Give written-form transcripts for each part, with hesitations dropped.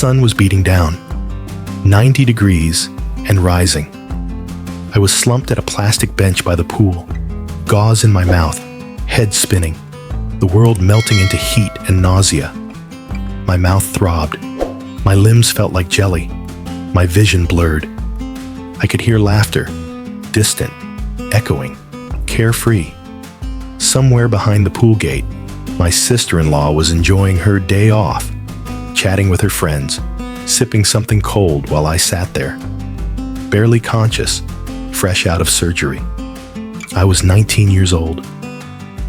sun was beating down, 90 degrees and rising. I was slumped at a plastic bench by the pool, gauze in my mouth, head spinning, the world melting into heat and nausea. My mouth throbbed. My limbs felt like jelly. My vision blurred. I could hear laughter, distant, echoing, carefree. Somewhere behind the pool gate, my sister-in-law was enjoying her day off, chatting with her friends, sipping something cold while I sat there, barely conscious, fresh out of surgery. I was 19 years old,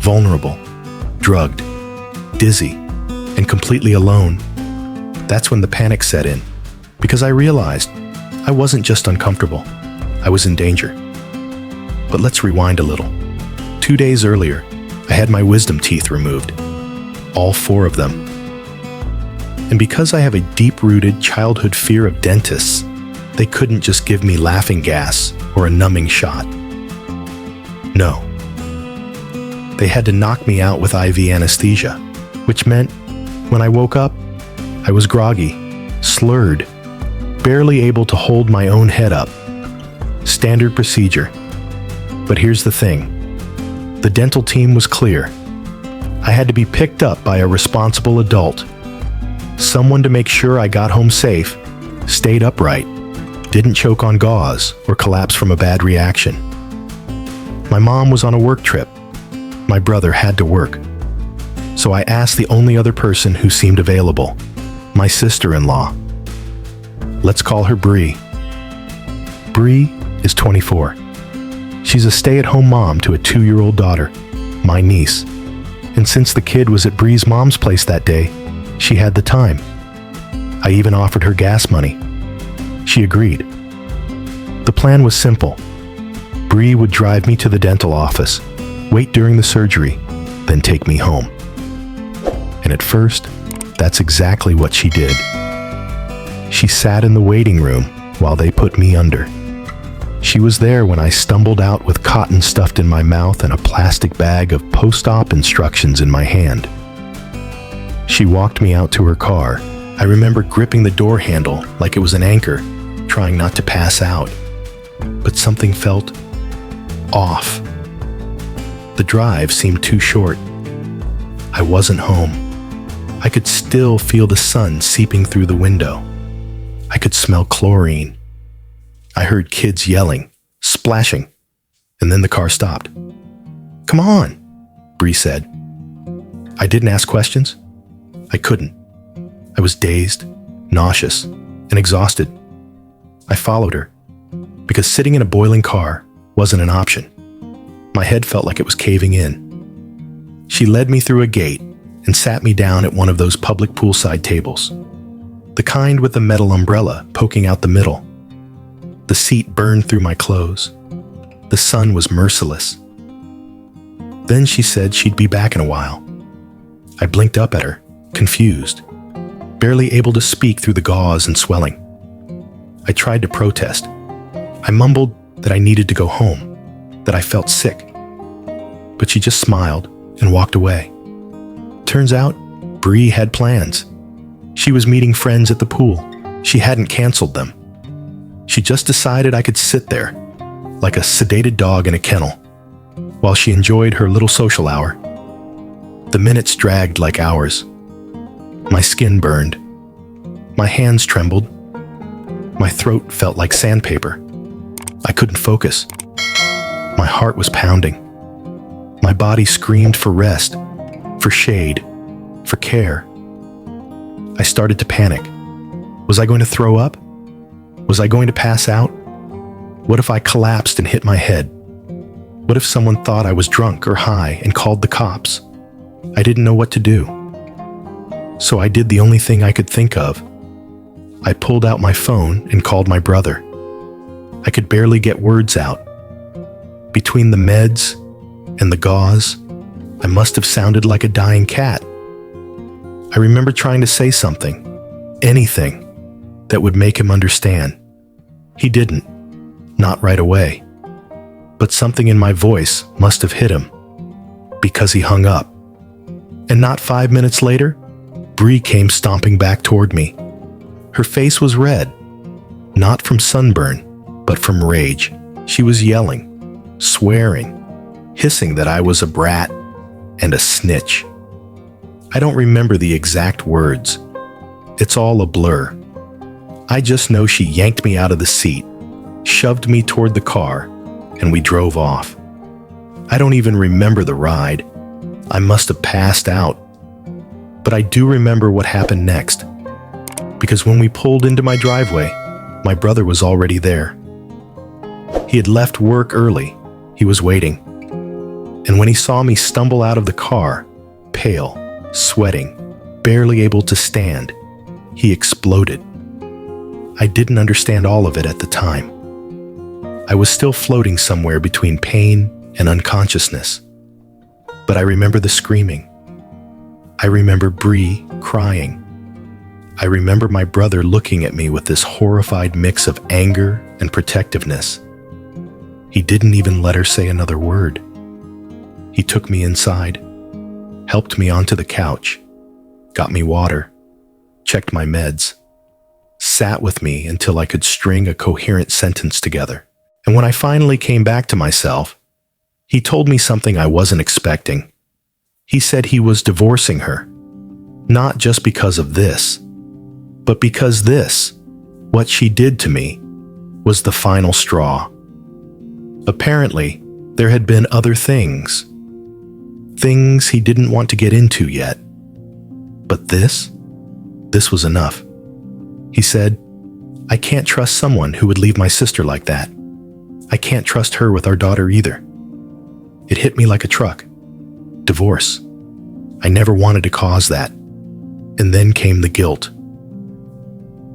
vulnerable, drugged, dizzy, and completely alone. That's when the panic set in, because I realized I wasn't just uncomfortable, I was in danger. But let's rewind a little. 2 days earlier, I had my wisdom teeth removed, all 4 of them. And because I have a deep-rooted childhood fear of dentists, they couldn't just give me laughing gas or a numbing shot. No. They had to knock me out with IV anesthesia, which meant when I woke up, I was groggy, slurred, barely able to hold my own head up. Standard procedure. But here's the thing. The dental team was clear. I had to be picked up by a responsible adult. Someone to make sure I got home safe, stayed upright, didn't choke on gauze or collapse from a bad reaction. My mom was on a work trip. My brother had to work. So I asked the only other person who seemed available, my sister-in-law. Let's call her Bree. Bree is 24. She's a stay-at-home mom to a 2-year-old daughter, my niece. And since the kid was at Bree's mom's place that day, she had the time. I even offered her gas money. She agreed. The plan was simple. Bree would drive me to the dental office, wait during the surgery, then take me home. And at first, that's exactly what she did. She sat in the waiting room while they put me under. She was there when I stumbled out with cotton stuffed in my mouth and a plastic bag of post-op instructions in my hand. She walked me out to her car. I remember gripping the door handle like it was an anchor, trying not to pass out. But something felt off. The drive seemed too short. I wasn't home. I could still feel the sun seeping through the window. I could smell chlorine. I heard kids yelling, splashing, and then the car stopped. "Come on," Bree said. I didn't ask questions. I couldn't. I was dazed, nauseous, and exhausted. I followed her, because sitting in a boiling car wasn't an option. My head felt like it was caving in. She led me through a gate and sat me down at one of those public poolside tables, the kind with the metal umbrella poking out the middle. The seat burned through my clothes. The sun was merciless. Then she said she'd be back in a while. I blinked up at her, confused, barely able to speak through the gauze and swelling. I tried to protest. I mumbled that I needed to go home, that I felt sick. But she just smiled and walked away. Turns out, Bree had plans. She was meeting friends at the pool. She hadn't canceled them. She just decided I could sit there, like a sedated dog in a kennel, while she enjoyed her little social hour. The minutes dragged like hours. My skin burned. My hands trembled. My throat felt like sandpaper. I couldn't focus. My heart was pounding. My body screamed for rest, for shade, for care. I started to panic. Was I going to throw up? Was I going to pass out? What if I collapsed and hit my head? What if someone thought I was drunk or high and called the cops? I didn't know what to do. So I did the only thing I could think of. I pulled out my phone and called my brother. I could barely get words out. Between the meds and the gauze, I must have sounded like a dying cat. I remember trying to say something, anything, that would make him understand. He didn't, not right away. But something in my voice must have hit him, because he hung up. And not 5 minutes later, Bree came stomping back toward me. Her face was red, not from sunburn, but from rage. She was yelling, swearing, hissing that I was a brat and a snitch. I don't remember the exact words. It's all a blur. I just know she yanked me out of the seat, shoved me toward the car, and we drove off. I don't even remember the ride. I must have passed out. But I do remember what happened next, because when we pulled into my driveway, my brother was already there. He had left work early. He was waiting. And when he saw me stumble out of the car, pale, sweating, barely able to stand, he exploded. I didn't understand all of it at the time. I was still floating somewhere between pain and unconsciousness. But I remember the screaming. I remember Bree crying. I remember my brother looking at me with this horrified mix of anger and protectiveness. He didn't even let her say another word. He took me inside, helped me onto the couch, got me water, checked my meds, sat with me until I could string a coherent sentence together. And when I finally came back to myself, he told me something I wasn't expecting. He said he was divorcing her, not just because of this, but because this, what she did to me, was the final straw. Apparently, there had been other things he didn't want to get into yet. But this was enough. He said, I can't trust someone who would leave my sister like that. I can't trust her with our daughter either. It hit me like a truck. Divorce. I never wanted to cause that. And then came the guilt.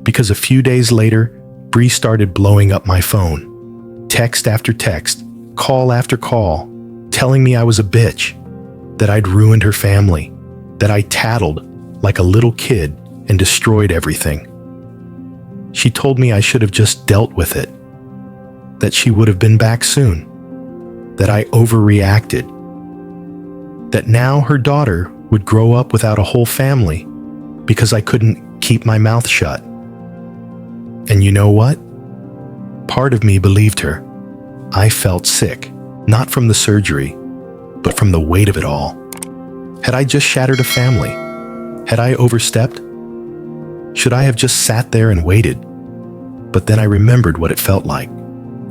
Because a few days later, Bree started blowing up my phone. Text after text, call after call, telling me I was a bitch, that I'd ruined her family, that I tattled like a little kid and destroyed everything. She told me I should have just dealt with it, that she would have been back soon, that I overreacted, that now her daughter would grow up without a whole family because I couldn't keep my mouth shut. And you know what? Part of me believed her. I felt sick, not from the surgery, but from the weight of it all. Had I just shattered a family? Had I overstepped? Should I have just sat there and waited? But then I remembered what it felt like,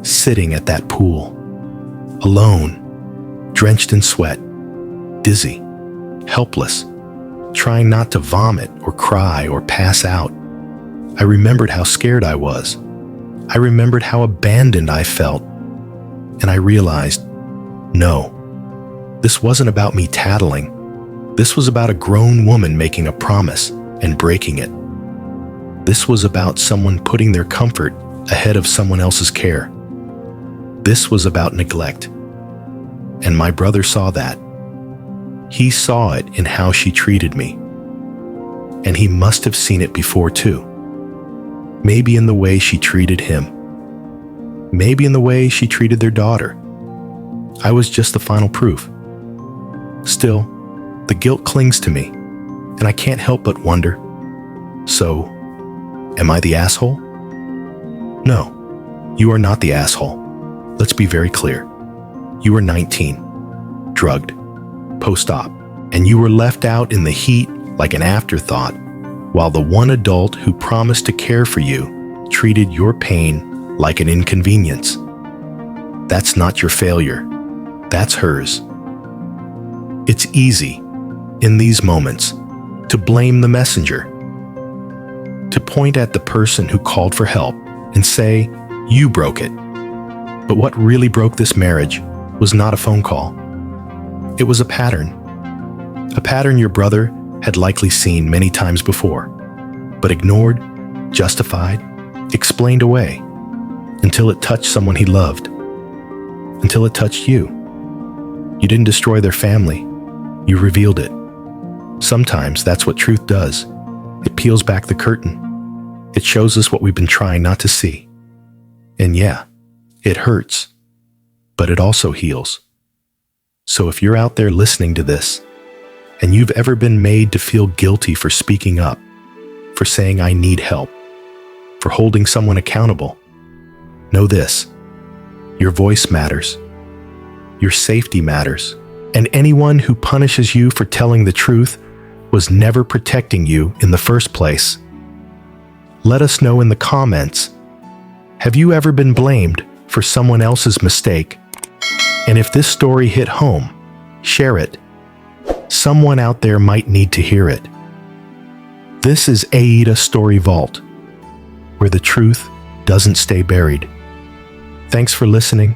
sitting at that pool, alone, drenched in sweat, dizzy, helpless, trying not to vomit or cry or pass out. I remembered how scared I was. I remembered how abandoned I felt. And I realized, no, this wasn't about me tattling. This was about a grown woman making a promise and breaking it. This was about someone putting their comfort ahead of someone else's care. This was about neglect. And my brother saw that. He saw it in how she treated me. And he must have seen it before too. Maybe in the way she treated him. Maybe in the way she treated their daughter. I was just the final proof. Still, the guilt clings to me, and I can't help but wonder, so, am I the asshole? No, you are not the asshole. Let's be very clear. You were 19, drugged, post-op, and you were left out in the heat like an afterthought, while the one adult who promised to care for you treated your pain like an inconvenience. That's not your failure. That's hers. It's easy, in these moments, to blame the messenger, to point at the person who called for help and say, you broke it. But what really broke this marriage was not a phone call. It was a pattern your brother had likely seen many times before, but ignored, justified, explained away, until it touched someone he loved, until it touched you. You didn't destroy their family, you revealed it. Sometimes that's what truth does. It peels back the curtain. It shows us what we've been trying not to see. And yeah, it hurts, but it also heals. So if you're out there listening to this, and you've ever been made to feel guilty for speaking up, for saying I need help, for holding someone accountable. Know this: your voice matters. Your safety matters. And anyone who punishes you for telling the truth was never protecting you in the first place. Let us know in the comments, have you ever been blamed for someone else's mistake? And if this story hit home, share it. Someone out there might need to hear it. This is AITA Story Vault, where the truth doesn't stay buried. Thanks for listening.